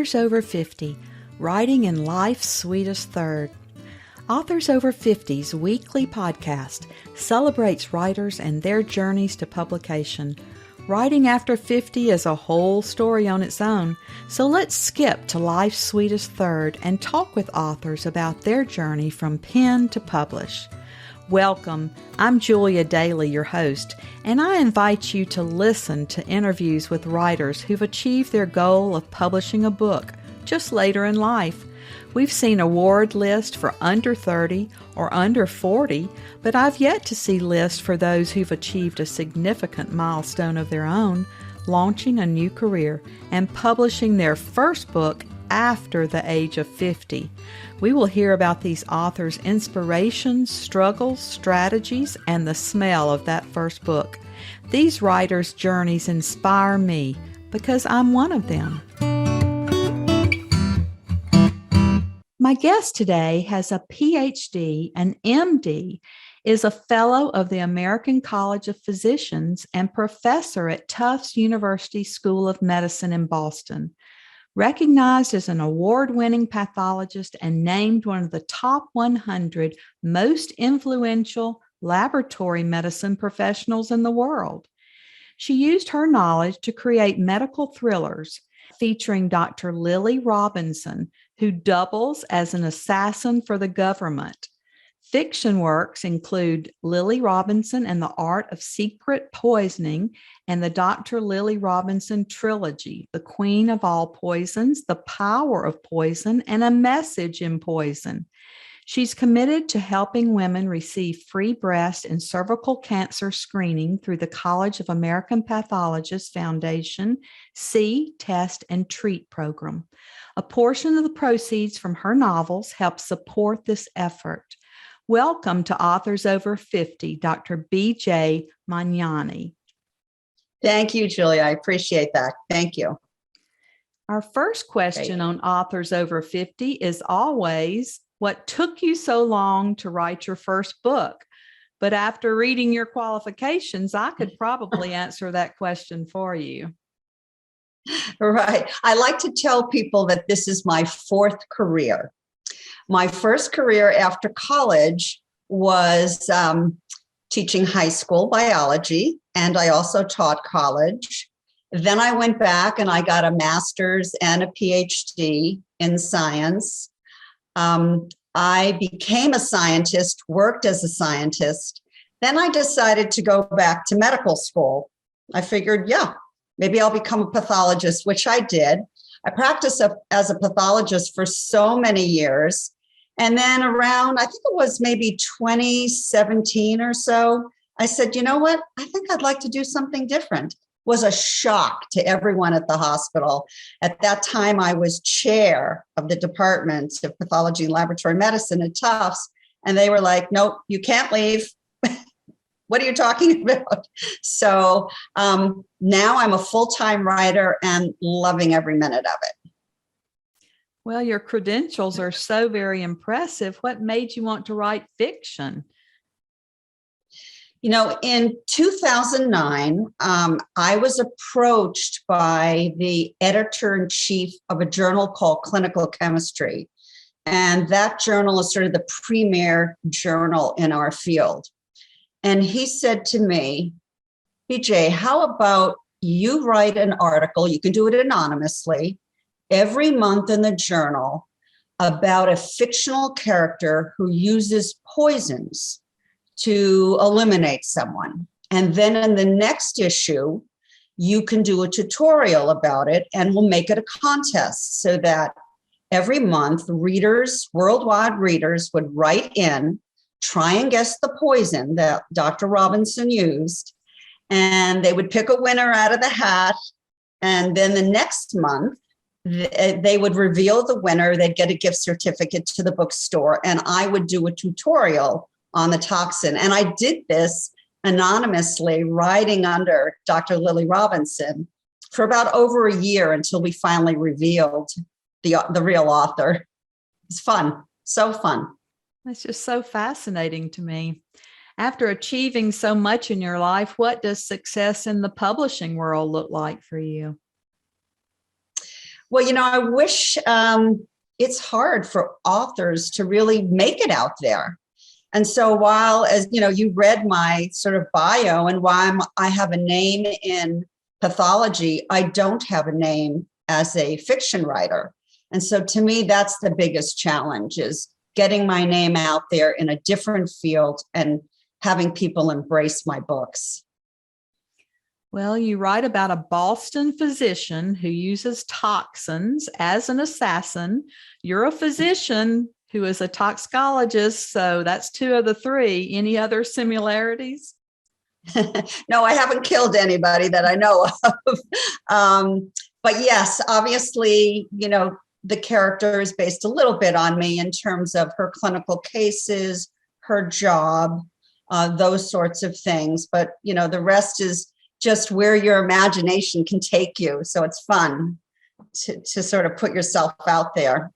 Authors Over 50, Writing in Life's Sweetest Third. Authors Over 50's weekly podcast celebrates writers and their journeys to publication. Writing after 50 is a whole story on its own, so let's skip to life's sweetest third and talk with authors about their journey from pen to publish. Welcome, I'm Julia Daly, your host, and I invite you to listen to interviews with writers who've achieved their goal of publishing a book just later in life. We've seen award lists for under 30 or under 40, but I've yet to see lists for those who've achieved a significant milestone of their own, launching a new career and publishing their first book after the age of 50. We will hear about these authors' inspirations, struggles, strategies, and the smell of that first book. These writers' journeys inspire me because I'm one of them. My guest today has a PhD, an MD, is a fellow of the American College of Physicians and professor at Tufts University School of Medicine in Boston. Recognized as an award-winning pathologist and named one of the top 100 most influential laboratory medicine professionals in the world. She used her knowledge to create medical thrillers featuring Dr. Lily Robinson, who doubles as an assassin for the government. Fiction works include Lily Robinson and the Art of Secret Poisoning and the Dr. Lily Robinson Trilogy, The Queen of All Poisons, The Power of Poison, and A Message in Poison. She's committed to helping women receive free breast and cervical cancer screening through the College of American Pathologists Foundation See, Test, and Treat program. A portion of the proceeds from her novels helps support this effort. Welcome to Authors Over 50, Dr. B.J. Magnani. Thank you, Julia. I appreciate that. Thank you. Our first question on Authors Over 50 is always, what took you so long to write your first book? But after reading your qualifications, I could probably answer that question for you. Right. I like to tell people that this is my fourth career. My first career after college was teaching high school biology, and I also taught college. Then I went back and I got a master's and a PhD in science. I became a scientist, worked as a scientist. Then I decided to go back to medical school. I figured, maybe I'll become a pathologist, which I did. I practiced as a pathologist for so many years. And then around, I think it was maybe 2017 or so, I said, you know what? I think I'd like to do something different. It was a shock to everyone at the hospital. At that time, I was chair of the Department of Pathology and Laboratory Medicine at Tufts. And they were like, nope, you can't leave. What are you talking about? So now I'm a full-time writer and loving every minute of it. Well, your credentials are so very impressive. What made you want to write fiction? You know, in 2009, I was approached by the editor-in-chief of a journal called Clinical Chemistry. And that journal is sort of the premier journal in our field. And he said to me, BJ, how about you write an article, you can do it anonymously, every month in the journal about a fictional character who uses poisons to eliminate someone. And then in the next issue, you can do a tutorial about it and we'll make it a contest so that every month readers, worldwide readers would write in, try and guess the poison that Dr. Robinson used, and they would pick a winner out of the hat. And then the next month, they would reveal the winner. They'd get a gift certificate to the bookstore, and I would do a tutorial on the toxin. And I did this anonymously, writing under Dr. Lily Robinson for about over a year until we finally revealed the real author. It's fun, so fun. That's just so fascinating to me. After achieving so much in your life, what does success in the publishing world look like for you? Well, I wish it's hard for authors to really make it out there. And so while, as you read my sort of bio, and while I have a name in pathology, I don't have a name as a fiction writer. And so to me, that's the biggest challenge, is getting my name out there in a different field and having people embrace my books. Well, you write about a Boston physician who uses toxins as an assassin. You're a physician who is a toxicologist, so that's two of the three. Any other similarities? No, I haven't killed anybody that I know of. But yes, obviously, the character is based a little bit on me in terms of her clinical cases, her job, those sorts of things. But, the rest is just where your imagination can take you. So it's fun to sort of put yourself out there.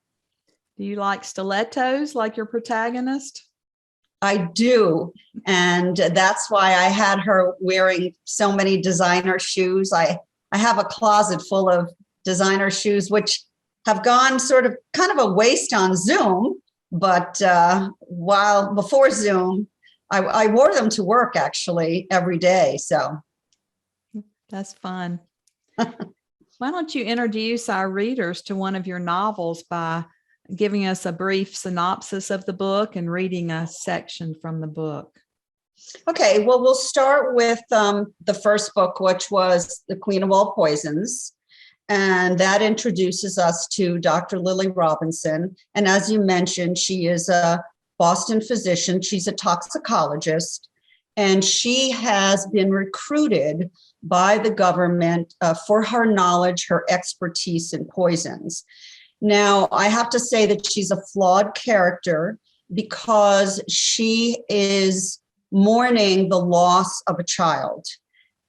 Do you like stilettos like your protagonist? I do. And that's why I had her wearing so many designer shoes. I have a closet full of designer shoes, which have gone sort of kind of a waste on Zoom. But while before Zoom, I wore them to work actually every day. So that's fun. Why don't you introduce our readers to one of your novels by giving us a brief synopsis of the book and reading a section from the book? Okay, well, we'll start with the first book, which was The Queen of All Poisons. And that introduces us to Dr. Lily Robinson. And as you mentioned, she is a Boston physician. She's a toxicologist, and she has been recruited by the government for her knowledge, her expertise in poisons. Now, I have to say that she's a flawed character because she is mourning the loss of a child.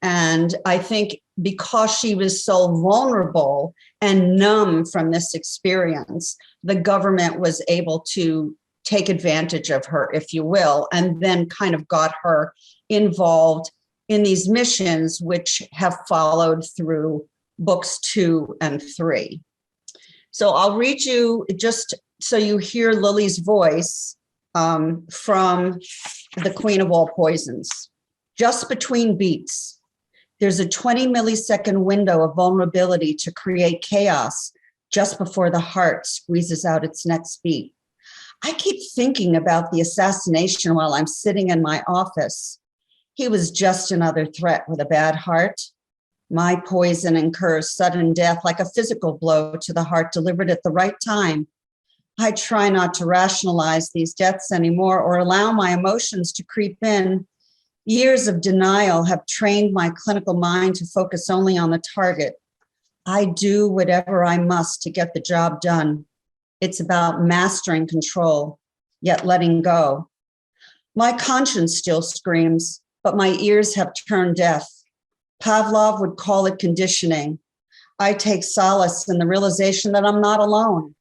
And I think because she was so vulnerable and numb from this experience, the government was able to take advantage of her, if you will, and then kind of got her involved in these missions, which have followed through books 2 and 3. So I'll read you just so you hear Lily's voice from The Queen of All Poisons. Just between beats, there's a 20 millisecond window of vulnerability to create chaos just before the heart squeezes out its next beat. I keep thinking about the assassination while I'm sitting in my office. He was just another threat with a bad heart. My poison incurs sudden death like a physical blow to the heart delivered at the right time. I try not to rationalize these deaths anymore or allow my emotions to creep in. Years of denial have trained my clinical mind to focus only on the target. I do whatever I must to get the job done. It's about mastering control, yet letting go. My conscience still screams, but my ears have turned deaf. Pavlov would call it conditioning. I take solace in the realization that I'm not alone.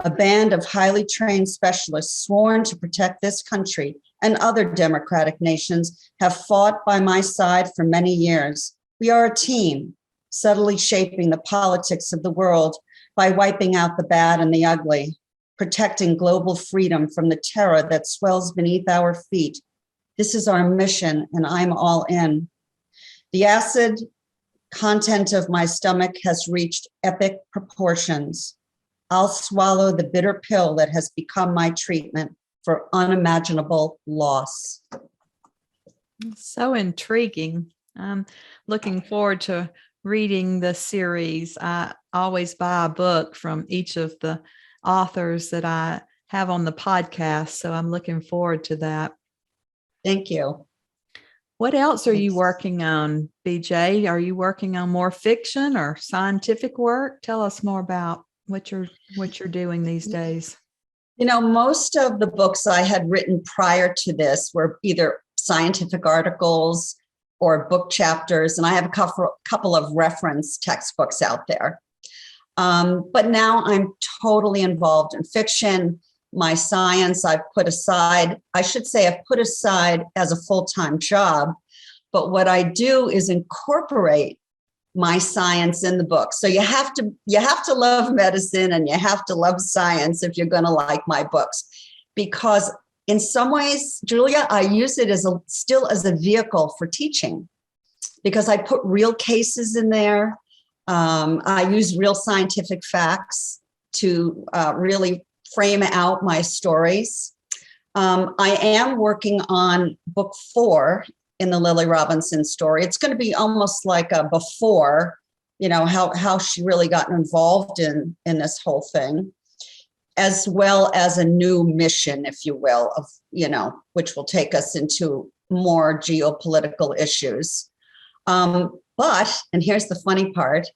A band of highly trained specialists sworn to protect this country and other democratic nations have fought by my side for many years. We are a team, subtly shaping the politics of the world by wiping out the bad and the ugly, protecting global freedom from the terror that swells beneath our feet. This is our mission, and I'm all in. The acid content of my stomach has reached epic proportions. I'll swallow the bitter pill that has become my treatment for unimaginable loss. So intriguing. I'm looking forward to reading the series. I always buy a book from each of the authors that I have on the podcast, so I'm looking forward to that. Thank you. What else are you working on, BJ? Are you working on more fiction or scientific work? Tell us more about what you're doing these days. Most of the books I had written prior to this were either scientific articles or book chapters, and I have a couple of reference textbooks out there. But now I'm totally involved in fiction. My science I've put aside, I've put aside as a full-time job. But what I do is incorporate my science in the book. So you have to love medicine and you have to love science if you're going to like my books, because in some ways, Julia, I use it still as a vehicle for teaching, because I put real cases in there. I use real scientific facts to really frame out my stories. I am working on book 4 in the Lily Robinson story. It's going to be almost like a before, how she really got involved in this whole thing, as well as a new mission, if you will, of, which will take us into more geopolitical issues. But, and here's the funny part,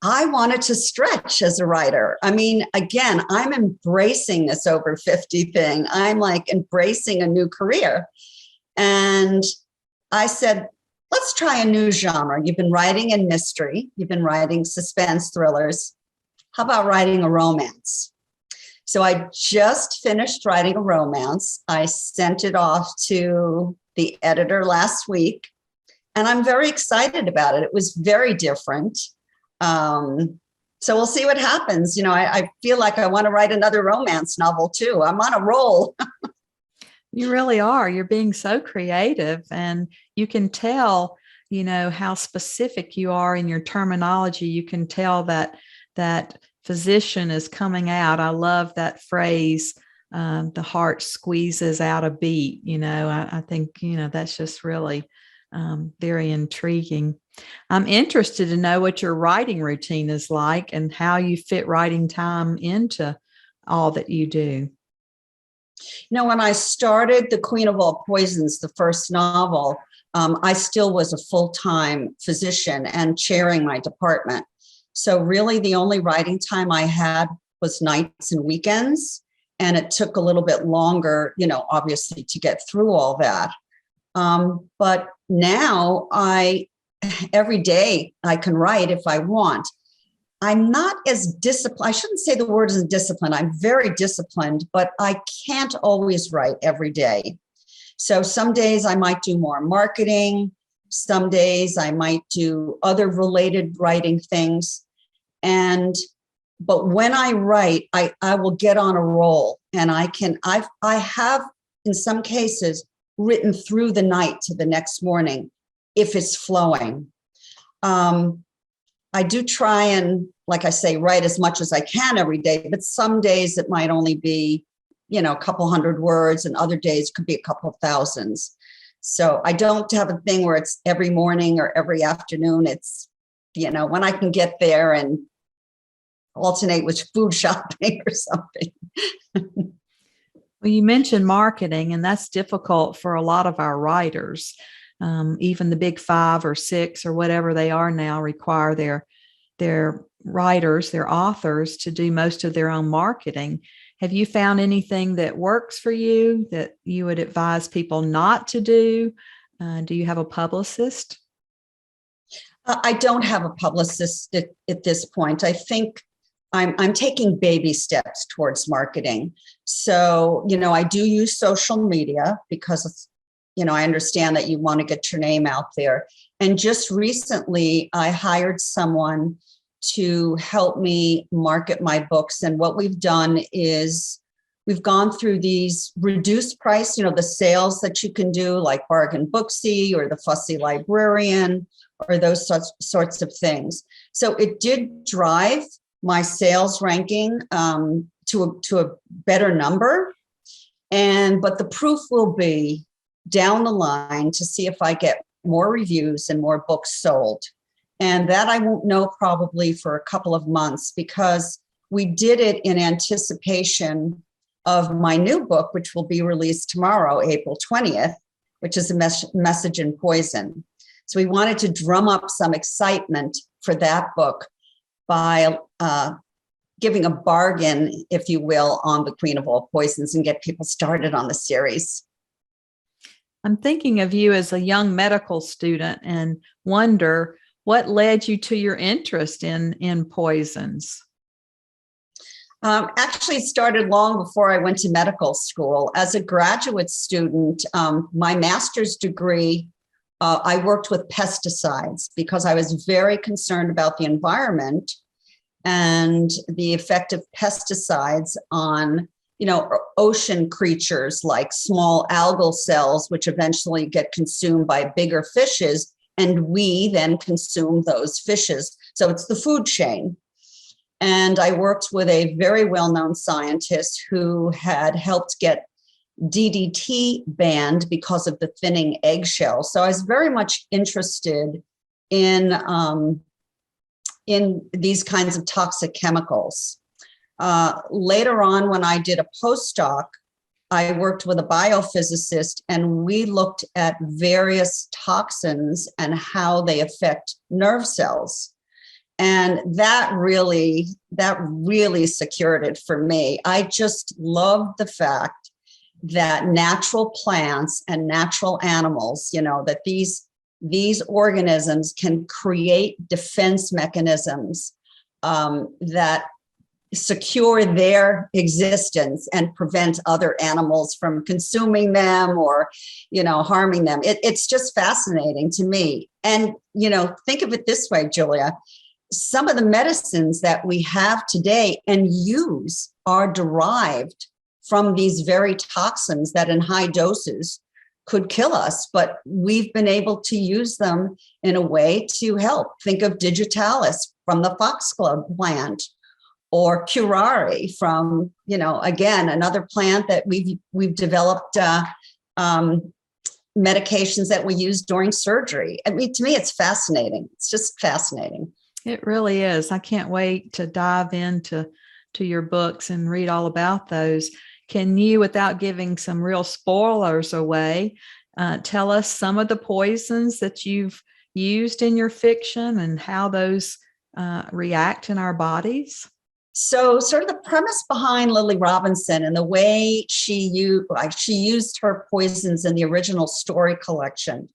I wanted to stretch as a writer. I mean, again, I'm embracing this over 50 thing. I'm like embracing a new career. And I said, let's try a new genre. You've been writing in mystery. You've been writing suspense thrillers. How about writing a romance? So I just finished writing a romance. I sent it off to the editor last week, and I'm very excited about it. It was very different. So we'll see what happens. I feel like I want to write another romance novel too. I'm on a roll. You really are. You're being so creative, and you can tell, how specific you are in your terminology. You can tell that physician is coming out. I love that phrase. The heart squeezes out a beat. I think, that's just really very intriguing. I'm interested to know what your writing routine is like and how you fit writing time into all that you do. When I started The Queen of All Poisons, the first novel, I still was a full-time physician and chairing my department. So really the only writing time I had was nights and weekends. And it took a little bit longer, obviously, to get through all that. But now every day I can write if I want. I'm not as disciplined. I shouldn't say the word is disciplined. I'm very disciplined, but I can't always write every day. So some days I might do more marketing. Some days I might do other related writing things. But when I write, I will get on a roll, and I have in some cases written through the night to the next morning if it's flowing. I do try and, like I say, write as much as I can every day, but some days it might only be, a couple hundred words, and other days could be a couple of thousands. So I don't have a thing where it's every morning or every afternoon. It's, when I can get there and alternate with food shopping or something. Well, you mentioned marketing, and that's difficult for a lot of our writers. Even the big 5 or 6 or whatever they are now require their writers, their authors, to do most of their own marketing. Have you found anything that works for you that you would advise people not to do? Do you have a publicist? I don't have a publicist at this point. I think I'm taking baby steps towards marketing. So, I do use social media because, I understand that you want to get your name out there. And just recently, I hired someone to help me market my books. And what we've done is we've gone through these reduced price, the sales that you can do, like Bargain Booksy or the Fussy Librarian or those sorts of things. So it did drive my sales ranking to a better number. But the proof will be down the line to see if I get more reviews and more books sold. And that I won't know probably for a couple of months, because we did it in anticipation of my new book, which will be released tomorrow, April 20th, which is a message in poison. So we wanted to drum up some excitement for that book by giving a bargain, if you will, on The Queen of All Poisons and get people started on the series. I'm thinking of you as a young medical student and wonder what led you to your interest in poisons. Actually, it started long before I went to medical school. As a graduate student, my master's degree I worked with pesticides because I was very concerned about the environment and the effect of pesticides on, ocean creatures like small algal cells, which eventually get consumed by bigger fishes, and we then consume those fishes. So it's the food chain. And I worked with a very well-known scientist who had helped get DDT banned because of the thinning eggshell. So I was very much interested in these kinds of toxic chemicals. Later on, when I did a postdoc, I worked with a biophysicist, and we looked at various toxins and how they affect nerve cells. And that really secured it for me. I just loved the fact that natural plants and natural animals, that these organisms can create defense mechanisms that secure their existence and prevent other animals from consuming them or, harming them. It's just fascinating to me. And, think of it this way, Julia. Some of the medicines that we have today and use are derived from these very toxins that in high doses could kill us, but we've been able to use them in a way to help. Think of digitalis from the foxglove plant, or curare from, again, another plant that we've developed medications that we use during surgery. I mean, to me, it's fascinating. It's just fascinating. It really is. I can't wait to dive into your books and read all about those. Can you, without giving some real spoilers away, tell us some of the poisons that you've used in your fiction and how those react in our bodies? So sort of the premise behind Lily Robinson and the way she used her poisons in the original story collection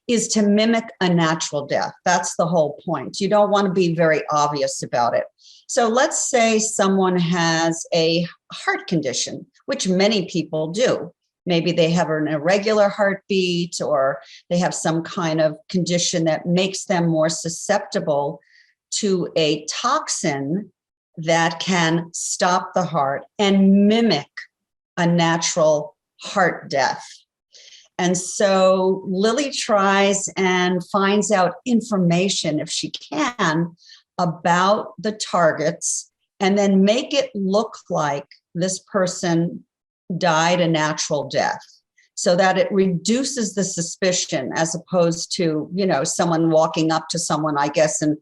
is to mimic a natural death. That's the whole point. You don't want to be very obvious about it. So let's say someone has a heart condition, which many people do. Maybe they have an irregular heartbeat, or they have some kind of condition that makes them more susceptible to a toxin that can stop the heart and mimic a natural heart death. And so Lily tries and finds out information, if she can, about the targets, and then make it look like this person died a natural death, so that it reduces the suspicion, as opposed to, someone walking up to someone, I guess, and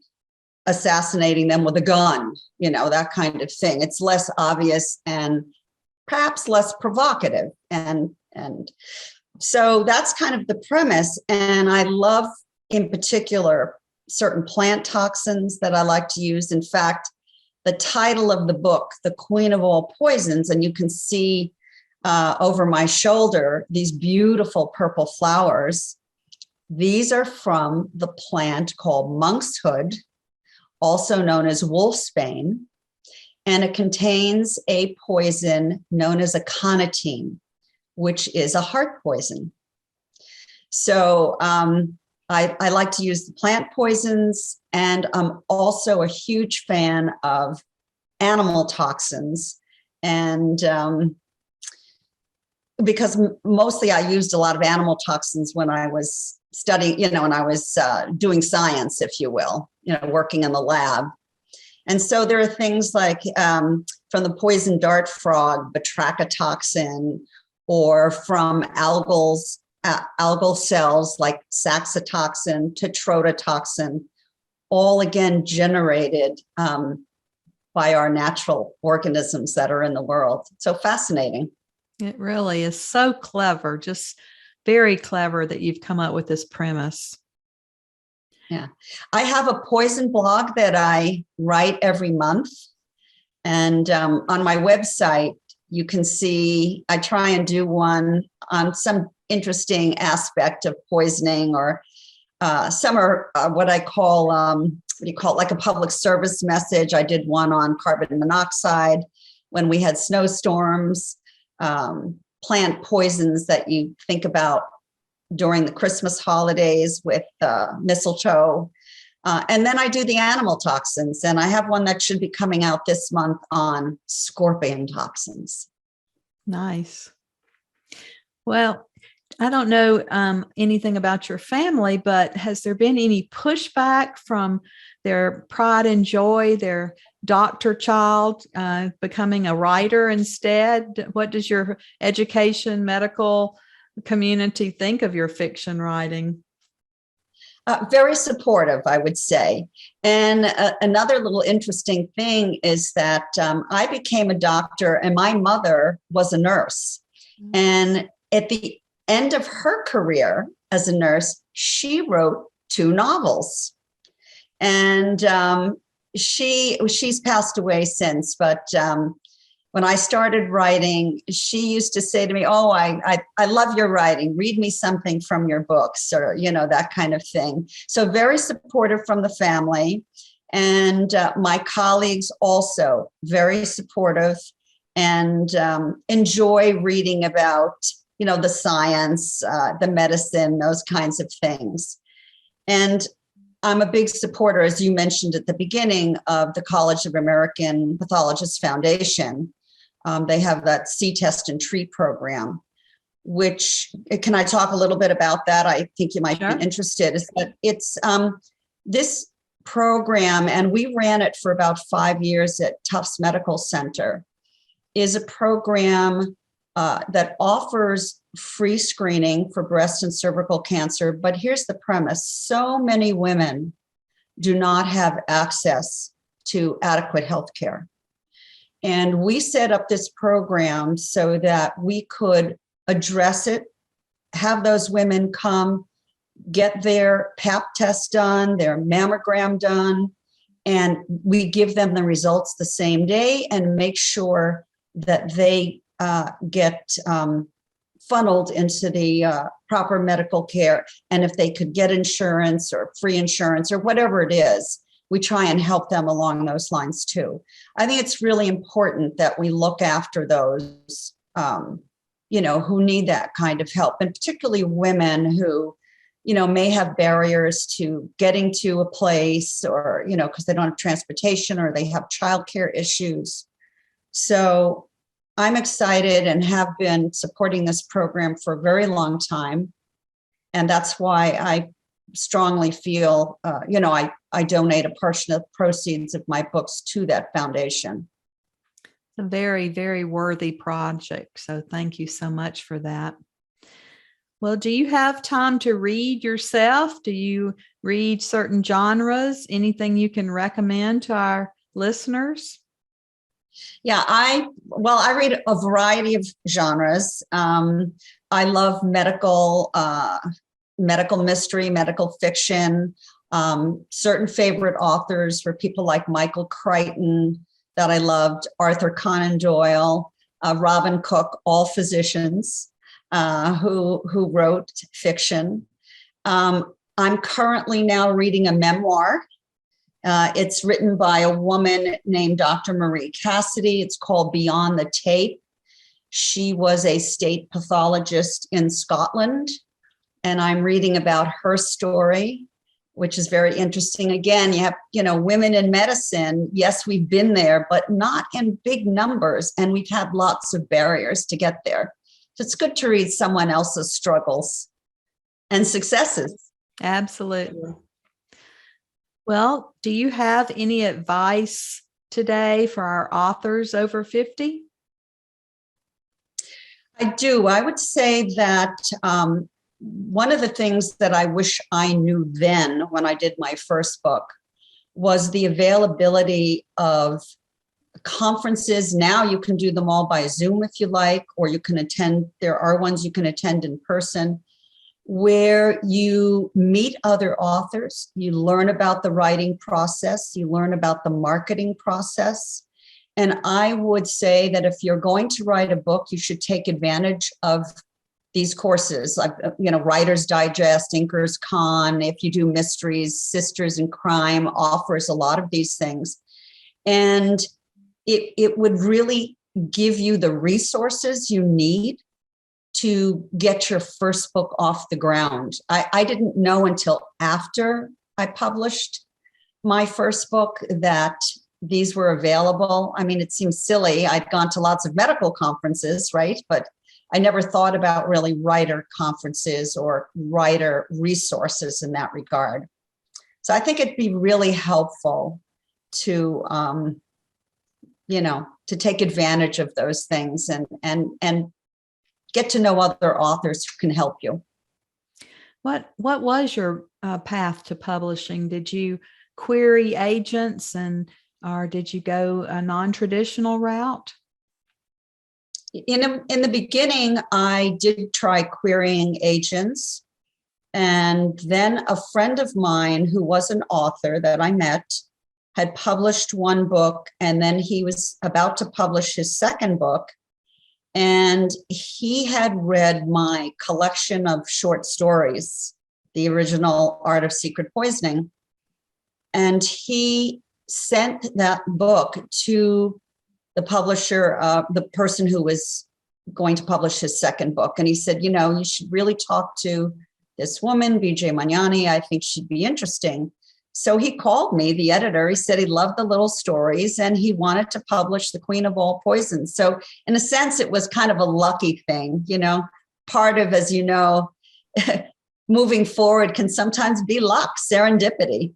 assassinating them with a gun, that kind of thing. It's less obvious and perhaps less provocative. And so that's kind of the premise. And I love, in particular, certain plant toxins that I like to use. In fact, the title of the book, The Queen of All Poisons, and you can see over my shoulder these beautiful purple flowers. These are from the plant called monkshood, also known as wolfsbane, and it contains a poison known as aconitine, which is a heart poison. So I like to use the plant poisons, and I'm also a huge fan of animal toxins. And because mostly I used a lot of animal toxins when I was studying, when I was doing science, if you will, working in the lab. And so there are things like from the poison dart frog, batrachotoxin, or from algal cells like saxitoxin, tetrodotoxin, all again generated by our natural organisms that are in the world. So fascinating. It really is so clever, just very clever that you've come up with this premise. Yeah. I have a poison blog that I write every month. And on my website, you can see, I try and do one on some interesting aspect of poisoning, or some are what I call, like a public service message. I did one on carbon monoxide when we had snowstorms, plant poisons that you think about during the Christmas holidays with mistletoe. And then I do the animal toxins, and I have one that should be coming out this month on scorpion toxins. Nice. Well, I don't know anything about your family, but has there been any pushback from their pride and joy, their doctor child becoming a writer instead? What does your education, medical community think of your fiction writing? Very supportive, I would say. And another little interesting thing is that I became a doctor and my mother was a nurse. Mm-hmm. And at the end of her career as a nurse, she wrote 2 novels. And she's passed away since, but when I started writing, she used to say to me, "Oh, I love your writing. Read me something from your books," or, that kind of thing. So very supportive from the family. And my colleagues also very supportive and enjoy reading about, the science, the medicine, those kinds of things. And I'm a big supporter, as you mentioned at the beginning, of the College of American Pathologists Foundation. They have that See, Test, and Treat program, which, can I talk a little bit about that? I think you might be interested. Is that it's this program, and we ran it for about 5 years at Tufts Medical Center, is a program that offers free screening for breast and cervical cancer. But here's the premise. So many women do not have access to adequate health care. And we set up this program so that we could address it, have those women come, get their Pap test done, their mammogram done, and we give them the results the same day and make sure that they get funneled into the proper medical care. And if they could get insurance or free insurance or whatever it is, we try and help them along those lines too. I think it's really important that we look after those, who need that kind of help, and particularly women who, may have barriers to getting to a place, or, because they don't have transportation or they have childcare issues. So I'm excited and have been supporting this program for a very long time. And that's why I strongly feel, I donate a portion of the proceeds of my books to that foundation. It's a very, very worthy project. So thank you so much for that. Well, do you have time to read yourself? Do you read certain genres? Anything you can recommend to our listeners? Yeah, I read a variety of genres. I love medical mystery, medical fiction. Certain favorite authors were people like Michael Crichton that I loved, Arthur Conan Doyle, Robin Cook, all physicians who wrote fiction. I'm currently now reading a memoir. It's written by a woman named Dr. Marie Cassidy. It's called Beyond the Tape. She was a state pathologist in Scotland, and I'm reading about her story, which is very interesting. Again, you have, women in medicine. Yes, we've been there, but not in big numbers, and we've had lots of barriers to get there. So it's good to read someone else's struggles and successes. Absolutely. Well, do you have any advice today for our authors over 50? I do. I would say that one of the things that I wish I knew then when I did my first book was the availability of conferences. Now you can do them all by Zoom if you like, or you can attend. There are ones you can attend in person, where you meet other authors, you learn about the writing process, you learn about the marketing process. And I would say that if you're going to write a book, you should take advantage of these courses, like, Writer's Digest, Inker's Con. If you do mysteries, Sisters in Crime offers a lot of these things. And it would really give you the resources you need to get your first book off the ground. I didn't know until after I published my first book that these were available. I mean, it seems silly. I'd gone to lots of medical conferences, right? But I never thought about really writer conferences or writer resources in that regard. So I think it'd be really helpful to, to take advantage of those things and get to know other authors who can help you. What was your path to publishing? Did you query agents or did you go a non-traditional route? In the beginning, I did try querying agents. And then a friend of mine who was an author that I met had published one book, and then he was about to publish his second book. And he had read my collection of short stories, the original Art of Secret Poisoning. And he sent that book to the publisher, the person who was going to publish his second book. And he said, you should really talk to this woman, BJ Magnani. I think she'd be interesting. So he called me, the editor. He said he loved the little stories and he wanted to publish The Queen of All Poisons. So in a sense, it was kind of a lucky thing, part of, as you know, moving forward can sometimes be luck, serendipity.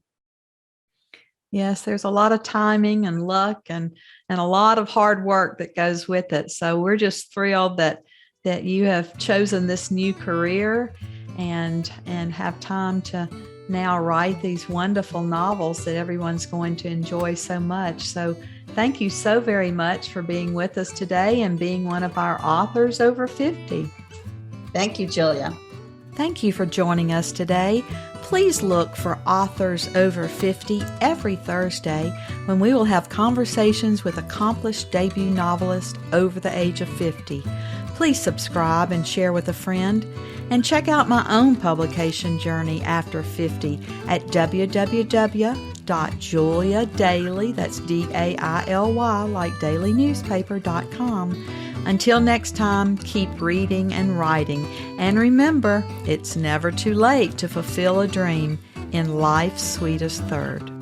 Yes, there's a lot of timing and luck and a lot of hard work that goes with it. So we're just thrilled that you have chosen this new career and have time to now write these wonderful novels that everyone's going to enjoy so much. So thank you so very much for being with us today and being one of our authors over 50. Thank you, Julia. Thank you for joining us today. Please look for Authors Over 50 every Thursday when we will have conversations with accomplished debut novelists over the age of 50. Please subscribe and share with a friend, and check out my own publication journey after 50 at www.juliadaily, that's DAILY, like dailynewspaper.com. Until next time, keep reading and writing, and remember, it's never too late to fulfill a dream in life's sweetest third.